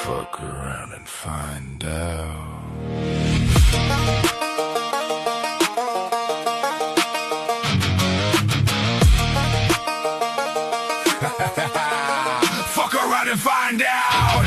Fuck around and find out. Fuck around and find out.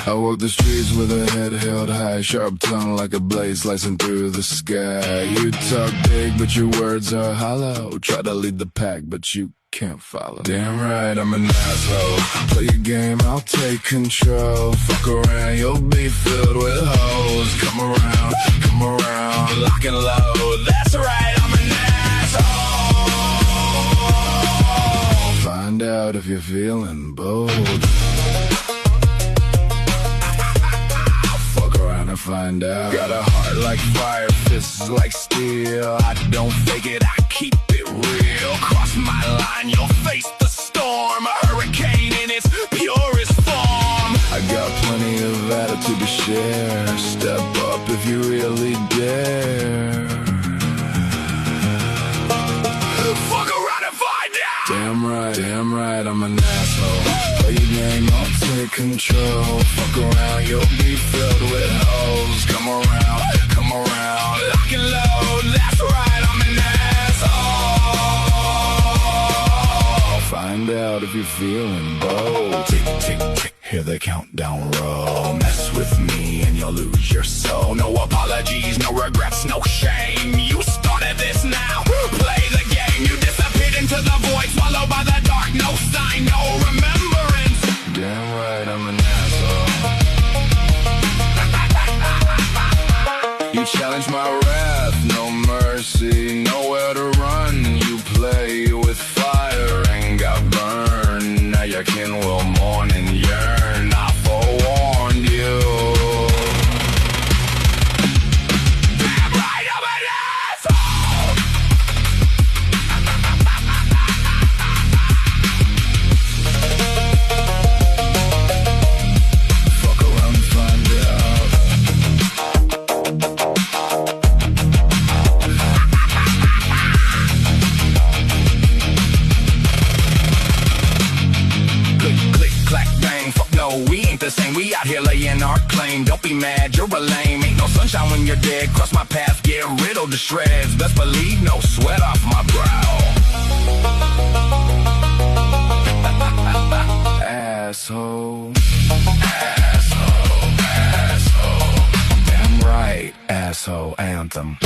I walk the streets with a head held high, sharp tongue like a blade slicing through the sky. You talk big, but your words are hollow. Try to lead the pack, but you can't follow. Damn right, I'm an asshole. Play your game, I'll take control. Fuck around, you'll be filled with hoes. Come around, lock and load. That's right, I'm an asshole. Find out if you're feeling bold. Find out. Got a heart like fire, fists like steel. I don't fake it, I keep it real. Cross my line, you'll face the storm. A hurricane in its purest form. I got plenty of attitude to share. Step up if you really dare. Fuck around and find out. Damn right, I'm an asshole. Play your game, I'll take control. Fuck around, you'll be filled with hoes. Come around, lock and load. That's right, I'm an asshole. Find out if you're feeling bold. Tick, tick, tick, hear the countdown roll. Mess with me and you'll lose your soul. No apologies, no regrets, no shame. You started this now, play the game. You disappeared into the void, swallowed by the dark. No sign, no remembrance. Damn right, I'm an asshole. You challenge my wrath, no mercy, nowhere to run. You play with fire and got burned. Now your kin will mourn and yearn. I forewarned you. Damn right, I'm an asshole. Fuck around and find out. We ain't the same, we out here laying our claim. Don't be mad, you're a lame. Ain't no sunshine when you're dead. Cross my path, get riddled to shreds. Best believe no sweat off my brow. Asshole. Asshole. Damn right, asshole anthem.